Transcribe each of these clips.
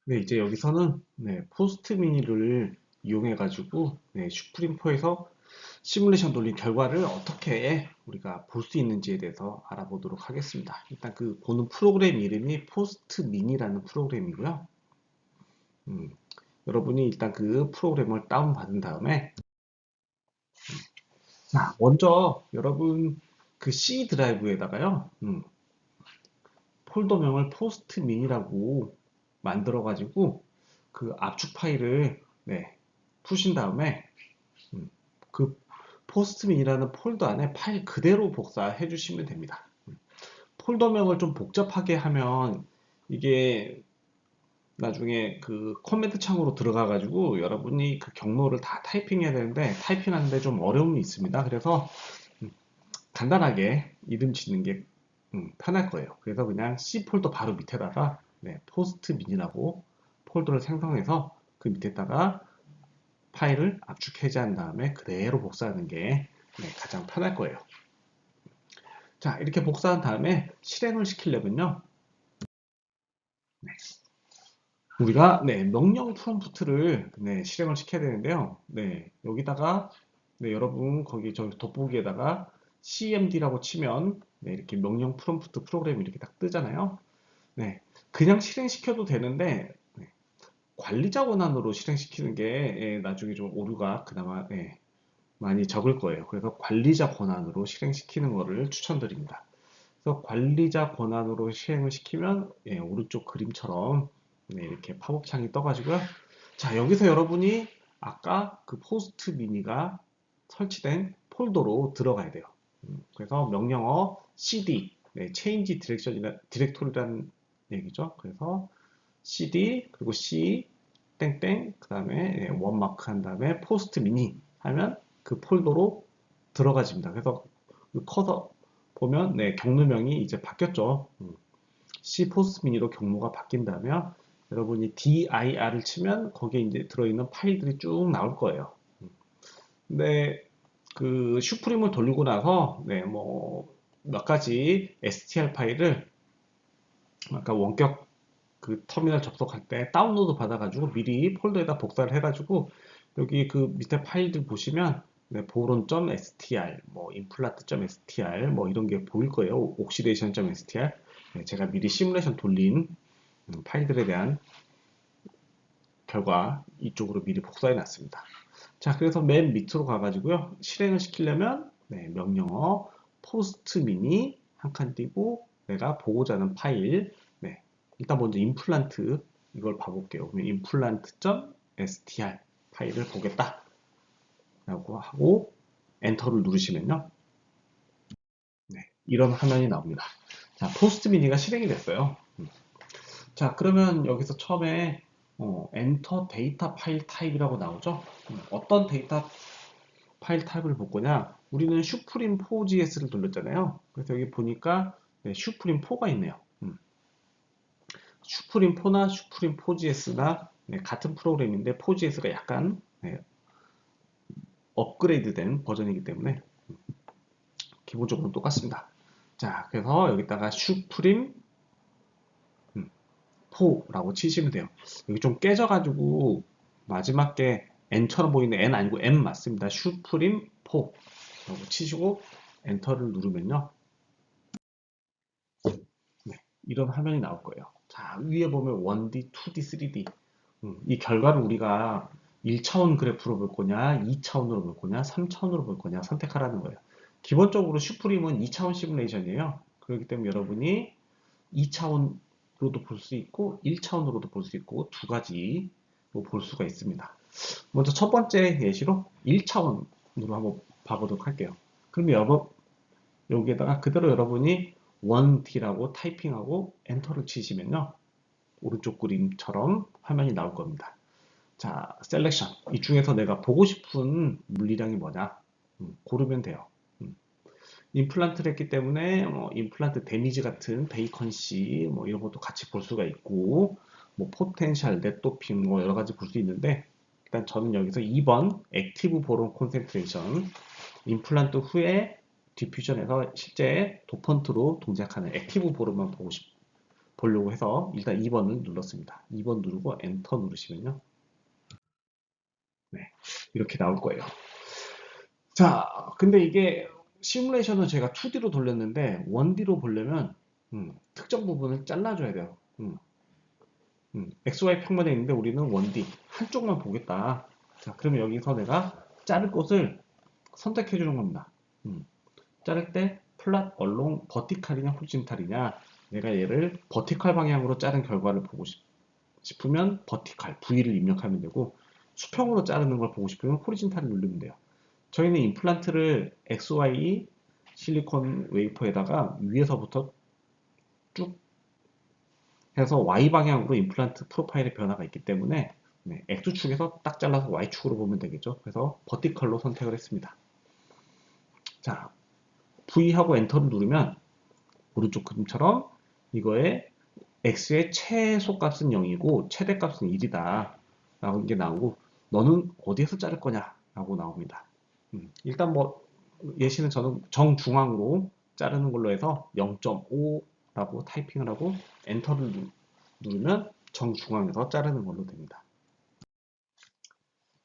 네, 이제 여기서는 포스트 미니를 이용해 가지고 슈프림포에서 시뮬레이션 돌린 결과를 어떻게 우리가 볼 수 있는지에 대해서 알아보도록 하겠습니다. 일단 그 보는 프로그램 이름이 포스트 미니라는 프로그램이고요. 음, 여러분이 일단 그 프로그램을 다운받은 다음에 자, 먼저 여러분 그 C 드라이브에다가요. 폴더명을 포스트 미니라고 만들어 가지고 그 압축 파일을 푸신 다음에 그 포스트민이라는 폴더 안에 파일 그대로 복사해 주시면 됩니다. 폴더명을 좀 복잡하게 하면 이게 나중에 그 커맨드 창으로 들어가 가지고 여러분이 그 경로를 다 타이핑해야 되는데 타이핑하는데 좀 어려움이 있습니다. 그래서 간단하게 이름 짓는 게 편할 거예요. 그래서 그냥 C 폴더 바로 밑에다가 포스트 민이라고 폴더를 생성해서 그 밑에다가 파일을 압축 해제한 다음에 그대로 복사하는 게 가장 편할 거예요. 자, 이렇게 복사한 다음에 실행을 시키려면요. 우리가 명령 프롬프트를 실행을 시켜야 되는데요. 여기다가 여러분 거기 저 돋보기에다가 cmd라고 치면 이렇게 명령 프롬프트 프로그램이 이렇게 딱 뜨잖아요. 그냥 실행시켜도 되는데 관리자 권한으로 실행시키는 게 나중에 좀 오류가 그나마 많이 적을 거예요. 그래서 관리자 권한으로 실행시키는 것을 추천드립니다. 그래서 관리자 권한으로 실행을 시키면 오른쪽 그림처럼 이렇게 팝업 창이 떠가지고요. 자, 여기서 여러분이 아까 그 포스트 미니가 설치된 폴더로 들어가야 돼요. 그래서 명령어 cd, change 디렉토리라는 얘기죠. 그래서 cd 그리고 c 땡땡 그 다음에 원마크 한 다음에 포스트 미니 하면 그 폴더로 들어가집니다. 그래서 그 커서 보면 경로명이 이제 바뀌었죠. C 포스트 미니로 경로가 바뀐다면 여러분이 dir을 치면 거기에 이제 들어있는 파일들이 쭉 나올 거예요. 근데 그 슈프림을 돌리고 나서 뭐 몇 가지 str 파일을 아까 원격 그 터미널 접속할 때 다운로드 받아가지고 미리 폴더에다 복사를 해가지고 여기 그 밑에 파일들 보시면 보론.str, 뭐 implant.str 뭐 이런 게 보일 거예요. oxidation.str 제가 미리 시뮬레이션 돌린 파일들에 대한 결과 이쪽으로 미리 복사해 놨습니다. 자, 그래서 맨 밑으로 가가지고요. 실행을 시키려면 명령어 포스트 미니 한 칸 띄고 내가 보고자 하는 파일 일단 먼저 임플란트 이걸 봐볼게요. 그러면 implant.str 파일을 보겠다 라고 하고 엔터를 누르시면요. 이런 화면이 나옵니다. 자, 포스트 미니가 실행이 됐어요. 자, 그러면 여기서 처음에 엔터 데이터 파일 타입이라고 나오죠. 어떤 데이터 파일 타입을 볼 거냐? 우리는 슈프림 4GS를 돌렸잖아요. 그래서 여기 보니까 슈프림 4가 있네요. 슈프림 4나 슈프림 4GS나 같은 프로그램인데 4GS가 약간 업그레이드된 버전이기 때문에 기본적으로 똑같습니다. 자, 그래서 여기다가 슈프림 4라고 치시면 돼요. 여기 좀 깨져가지고 마지막 게 N처럼 보이는 N 아니고 M 맞습니다. 슈프림 4라고 치시고 엔터를 누르면요. 이런 화면이 나올 거예요. 자, 위에 보면 1D, 2D, 3D. 이 결과를 우리가 1차원 그래프로 볼 거냐, 2차원으로 볼 거냐, 3차원으로 볼 거냐 선택하라는 거예요. 기본적으로 슈프림은 2차원 시뮬레이션이에요. 그렇기 때문에 여러분이 2차원으로도 볼 수 있고 1차원으로도 볼 수 있고 두 가지로 볼 수가 있습니다. 먼저 첫 번째 예시로 1차원으로 한번 봐보도록 할게요. 그럼 여기에다가 그대로 여러분이 1D라고 타이핑하고 엔터를 치시면요. 오른쪽 그림처럼 화면이 나올 겁니다. 자, 셀렉션. 이 중에서 내가 보고 싶은 물리량이 뭐냐? 고르면 돼요. 임플란트를 했기 때문에 임플란트 데미지 같은 베이컨시 뭐 이런 것도 같이 볼 수가 있고 뭐 포텐셜, 넷도핑 뭐 여러 가지 볼 수 있는데 일단 저는 여기서 2번 액티브 보론 콘센트레이션 임플란트 후에 디퓨전에서 실제 도펀트로 동작하는 액티브 보론만 보려고 해서 일단 2번을 눌렀습니다. 2번 누르고 엔터 누르시면요. 네, 이렇게 나올 거예요. 자, 근데 이게 시뮬레이션은 제가 2D로 돌렸는데 1D로 보려면 특정 부분을 잘라줘야 돼요. XY 평면에 있는데 우리는 1D 한쪽만 보겠다. 자, 그러면 여기서 내가 자를 곳을 선택해 주는 겁니다. 자를 때 플랫 얼롱 버티칼이냐 호리진탈이냐, 내가 얘를 버티칼 방향으로 자른 결과를 보고 싶으면 버티칼 V를 입력하면 되고, 수평으로 자르는 걸 보고 싶으면 호리진탈을 누르면 돼요. 저희는 임플란트를 XY 실리콘 웨이퍼에다가 위에서부터 쭉 해서 Y 방향으로 임플란트 프로파일의 변화가 있기 때문에 X축에서 딱 잘라서 Y축으로 보면 되겠죠. 그래서 버티컬로 선택을 했습니다. 자, V하고 엔터를 누르면 오른쪽 그림처럼 이거의 X의 최소값은 0이고 최대값은 1이다 라는 게 나오고, 너는 어디에서 자를 거냐 라고 나옵니다. 일단 뭐 예시는 저는 정중앙으로 자르는 걸로 해서 0.5라고 타이핑을 하고 엔터를 누르면 정중앙에서 자르는 걸로 됩니다.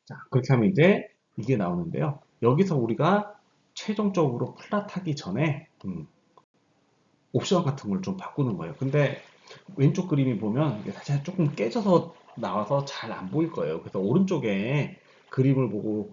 자, 그렇게 하면 이제 이게 나오는데요. 여기서 우리가 최종적으로 플랫하기 전에 옵션 같은 걸 좀 바꾸는 거예요. 근데 왼쪽 그림이 보면 이게 사실 조금 깨져서 나와서 잘 안 보일 거예요. 그래서 오른쪽에 그림을 보고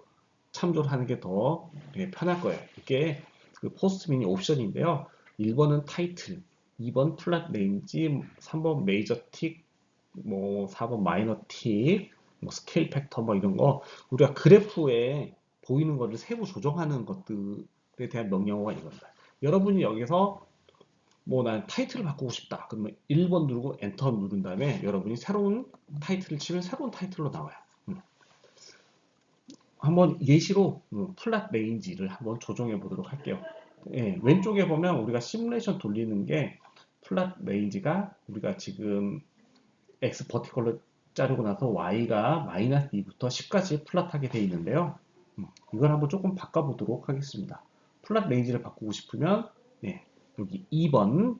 참조를 하는 게 더 편할 거예요. 이게 그 포스트 미니 옵션인데요. 1번은 타이틀, 2번 플랫 레인지, 3번 메이저 틱, 뭐 4번 마이너 틱, 뭐 스케일 팩터 뭐 이런 거, 우리가 그래프에 보이는 거를 세부 조정하는 것들에 대한 명령어가 이겁니다. 여러분이 여기서 뭐 난 타이틀을 바꾸고 싶다. 그러면 1번 누르고 엔터 누른 다음에 여러분이 새로운 타이틀을 치면 새로운 타이틀로 나와요. 한번 예시로 플랫 레인지를 한번 조정해 보도록 할게요. 예, 왼쪽에 보면 우리가 시뮬레이션 돌리는 게 플랫 레인지가 우리가 지금 X 버티컬로 자르고 나서 Y가 마이너스 2부터 10까지 플랫하게 되어 있는데요. 이걸 한번 조금 바꿔보도록 하겠습니다. 플랫 레인지를 바꾸고 싶으면 여기 2번,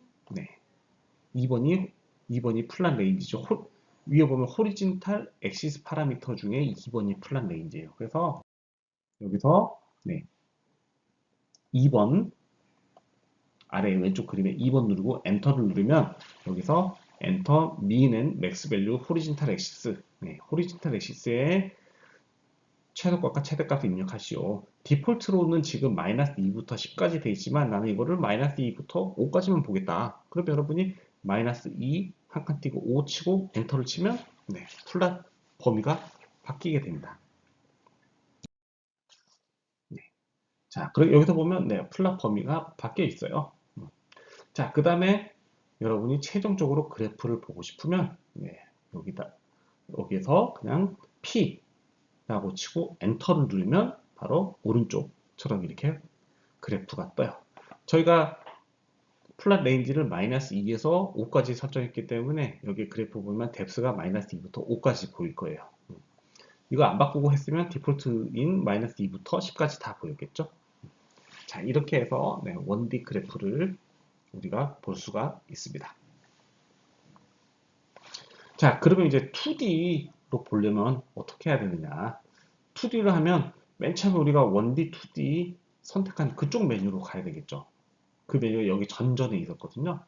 2번이 플랫 레인지죠. 위에 보면 호리진탈 엑시스 파라미터 중에 2번이 플랫 레인지예요. 그래서 여기서 2번 아래 왼쪽 그림에 2번 누르고 엔터를 누르면 여기서 엔터 mean and max value horizontal axis, 호리진탈 엑시스의 최소값과 최대값을 입력하시오. 디폴트로는 지금 마이너스 2부터 10까지 되어 있지만 나는 이거를 마이너스 2부터 5까지만 보겠다. 그럼 여러분이 마이너스 2 한 칸 띄고 5 치고 엔터를 치면 플랫 범위가 바뀌게 됩니다. 자, 그리고 여기서 보면 플랫 범위가 바뀌어 있어요. 자, 그 다음에 여러분이 최종적으로 그래프를 보고 싶으면 여기서 그냥 P라고 치고 엔터를 누르면 바로 오른쪽처럼 이렇게 그래프가 떠요. 저희가 플랫 레인지를 마이너스 2에서 5까지 설정했기 때문에 여기 그래프 보면 뎁스가 마이너스 2부터 5까지 보일 거예요. 이거 안 바꾸고 했으면 디폴트인 마이너스 2부터 10까지 다 보였겠죠? 자, 이렇게 해서 1D 그래프를 우리가 볼 수가 있습니다. 자, 그러면 이제 2D로 보려면 어떻게 해야 되느냐? 2D를 하면 맨 처음에 우리가 1D, 2D 선택한 그쪽 메뉴로 가야 되겠죠. 그 메뉴가 여기 전전에 있었거든요.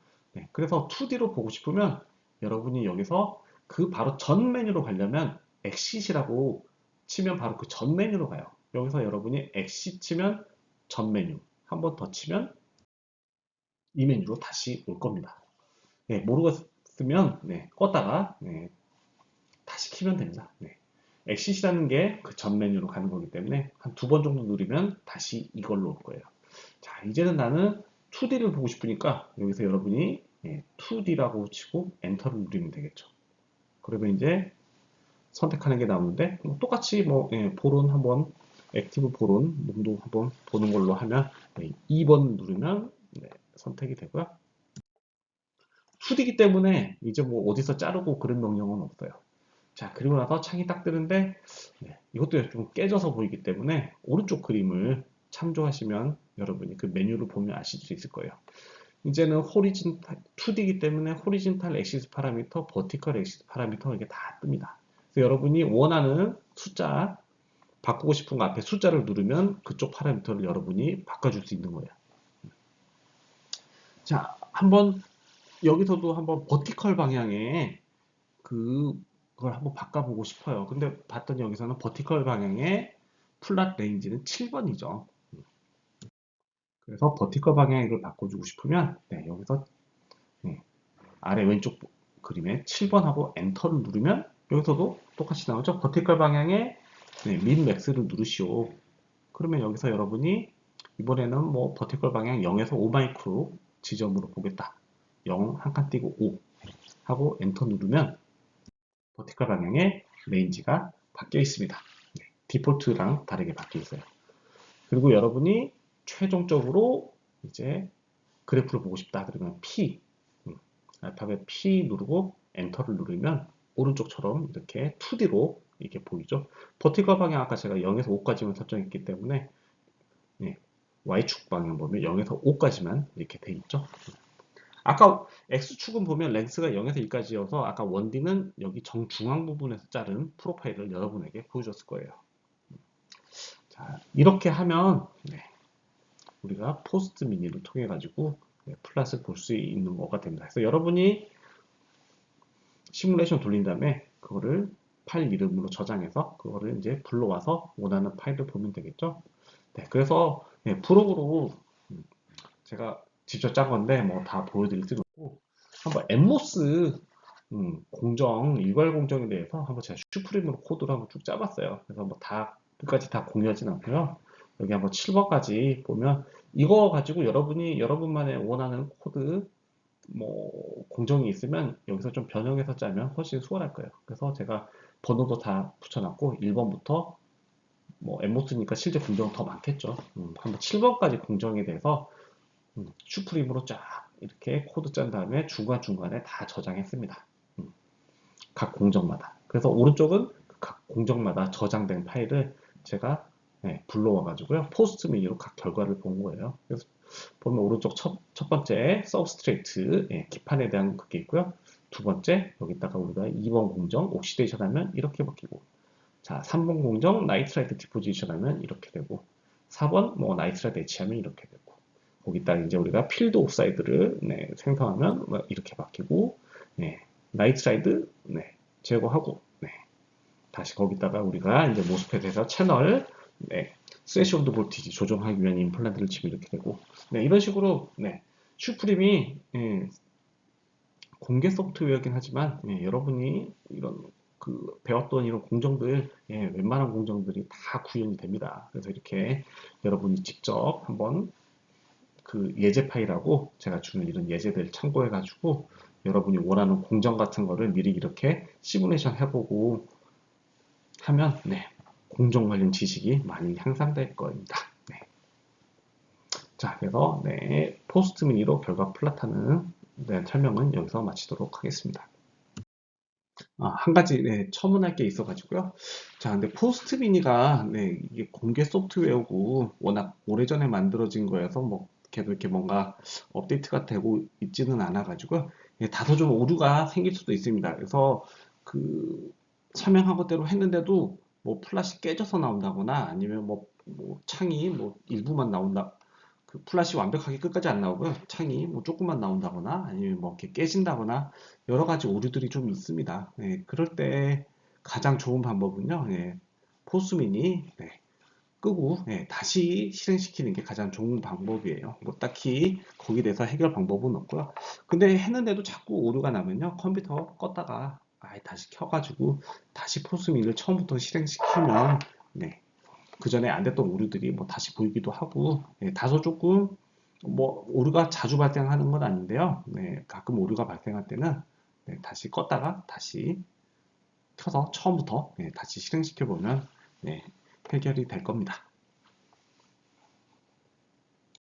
그래서 2D로 보고 싶으면 여러분이 여기서 그 바로 전 메뉴로 가려면 엑싯이라고 치면 바로 그 전 메뉴로 가요. 여기서 여러분이 엑싯 치면 전 메뉴, 한 번 더 치면 이 메뉴로 다시 올 겁니다. 모르겠으면 껐다가 다시 키면 됩니다. 엑싯이라는 게 그 전 메뉴로 가는 거기 때문에 한 2번 정도 누르면 다시 이걸로 올 거예요. 자, 이제는 나는 2D를 보고 싶으니까 여기서 여러분이 2D라고 치고 엔터를 누르면 되겠죠. 그러면 이제 선택하는 게 나오는데 똑같이 보론 한번 액티브 보론 몸도 한번 보는 걸로 하면 2번 누르면 선택이 되고요. 2D이기 때문에 이제 뭐 어디서 자르고 그런 명령은 없어요. 자, 그리고 나서 창이 딱 뜨는데 이것도 좀 깨져서 보이기 때문에 오른쪽 그림을 참조하시면 여러분이 그 메뉴를 보면 아실 수 있을 거예요. 이제는 호리진탈 2D이기 때문에 호리진탈 액시스 파라미터, 버티컬 액시스 파라미터 이게 다 뜹니다. 그래서 여러분이 원하는 숫자 바꾸고 싶은 거 앞에 숫자를 누르면 그쪽 파라미터를 여러분이 바꿔줄 수 있는 거예요. 자, 한번 여기서도 한번 버티컬 방향에 그걸 한번 바꿔보고 싶어요. 근데 봤더니 여기서는 버티컬 방향의 플랫 레인지는 7번이죠. 그래서 버티컬 방향을 바꿔주고 싶으면 네, 여기서 네, 아래 왼쪽 그림에 7번하고 엔터를 누르면 여기서도 똑같이 나오죠. 버티컬 방향의 네, 민 맥스를 누르시오. 그러면 여기서 여러분이 이번에는 뭐 버티컬 방향 0에서 5마이크로 지점으로 보겠다. 0 한 칸 띄고 5 하고 엔터 누르면 버티컬 방향의 레인지가 바뀌어 있습니다. 네, 디폴트랑 다르게 바뀌어 있어요. 그리고 여러분이 최종적으로 이제 그래프를 보고 싶다 그러면 P 알파벳 P 누르고 엔터를 누르면 오른쪽처럼 이렇게 2D로 이렇게 보이죠. 버티컬 방향 아까 제가 0에서 5까지만 설정했기 때문에 네, Y축 방향 보면 0에서 5까지만 이렇게 돼 있죠. 아까 X축은 보면 렌스가 0에서 2까지여서 아까 1D는 여기 정중앙 부분에서 자른 프로파일을 여러분에게 보여줬을 거예요. 자, 이렇게 하면 네, 우리가 포스트 미니를 통해 가지고 네, 플랫을 볼 수 있는 거가 됩니다. 그래서 여러분이 시뮬레이션 돌린 다음에 그거를 파일 이름으로 저장해서 그거를 이제 불러와서 원하는 파일을 보면 되겠죠. 네, 그래서 네, 프로그로 제가 직접 짠 건데 뭐 다 보여드릴 수는 없고 한번 엠모스 일괄 공정에 대해서 한번 제가 슈프림으로 코드를 한번 쭉 짜봤어요. 그래서 뭐 다 끝까지 다 공유하진 않고요. 여기 한번 7번까지 보면 이거 가지고 여러분이 여러분만의 원하는 코드 뭐 공정이 있으면 여기서 좀 변형해서 짜면 훨씬 수월할 거예요. 그래서 제가 번호도 다 붙여놨고 1번부터 뭐 엠모스니까 실제 공정은 더 많겠죠. 한번 7번까지 공정에 대해서 슈프림으로 쫙 이렇게 코드 짠 다음에 중간중간에 다 저장했습니다. 각 공정마다. 그래서 오른쪽은 각 공정마다 저장된 파일을 제가 불러와 가지고요. 포스트 미니로 각 결과를 본 거예요. 그래서 보면 오른쪽 첫 번째 서브스트레이트 기판에 대한 그게 있고요. 두 번째 여기다가 우리가 2번 공정 옥시데이션 하면 이렇게 바뀌고 자 3번 공정 나이트라이트 디포지션 하면 이렇게 되고 4번 뭐 나이트라이트 애치하면 이렇게 되고 거기다 이제 우리가 필드 옵사이드를 생성하면 뭐 이렇게 바뀌고 나이트라이드 제거하고 다시 거기다가 우리가 이제 모스펫에서 채널 스레시홀드 볼티지 조정하기 위한 임플란트를 치면 이렇게 되고 이런 식으로 슈프림이 공개 소프트웨어이긴 하지만 여러분이 이런 배웠던 이런 공정들 웬만한 공정들이 다 구현이 됩니다. 그래서 이렇게 여러분이 직접 한번 그 예제 파일하고 제가 주는 이런 예제들 참고해 가지고 여러분이 원하는 공정 같은 거를 미리 이렇게 시뮬레이션 해보고 하면 공정 관련 지식이 많이 향상될 겁니다. 자, 그래서 포스트 미니로 결과 플랫하는 설명은 여기서 마치도록 하겠습니다. 한 가지 첨언할 게 있어가지고요. 자, 근데 포스트 미니가 이게 공개 소프트웨어고 워낙 오래전에 만들어진 거여서 뭐 계속 이렇게 뭔가 업데이트가 되고 있지는 않아가지고요. 다소 좀 오류가 생길 수도 있습니다. 그래서 그 설명한 것대로 했는데도 뭐 플랫이 깨져서 나온다거나 아니면 뭐 창이 뭐 일부만 나온다. 그 플랫이 완벽하게 끝까지 안 나오고요. 창이 뭐 조금만 나온다거나 아니면 뭐 이렇게 깨진다거나 여러 가지 오류들이 좀 있습니다. 그럴 때 가장 좋은 방법은요. 포스민이 끄고 다시 실행시키는 게 가장 좋은 방법이에요. 뭐 딱히 거기에 대해서 해결 방법은 없고요. 근데 했는데도 자꾸 오류가 나면요. 컴퓨터 껐다가 아예 다시 켜가지고 다시 포스민을 처음부터 실행시키면 그 전에 안 됐던 오류들이 뭐 다시 보이기도 하고 다소 조금 뭐 오류가 자주 발생하는 건 아닌데요. 가끔 오류가 발생할 때는 다시 껐다가 다시 켜서 처음부터 다시 실행시켜 보면 해결이 될 겁니다.